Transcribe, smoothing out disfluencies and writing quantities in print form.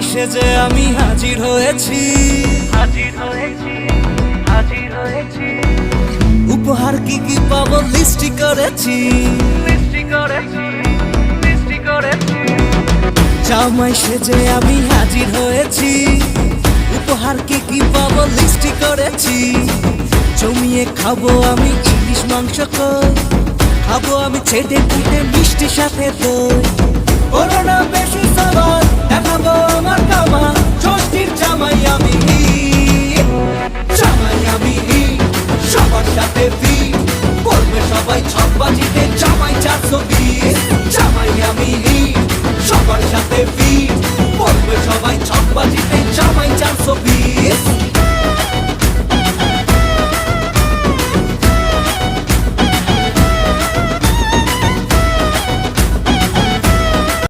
সেজে আমি হাজির হয়েছি, উপহার কি কি পাবো লিস্টি করেছি, জামাই সেজে আমি হাজির হয়েছি, উপহার কি কি পাবো লিস্টি করেছি। জমিয়ে খাবো আমি ইলিশ মাংস কই, খাবো আমি ছেটে পুটে মিষ্টি সাথে দই।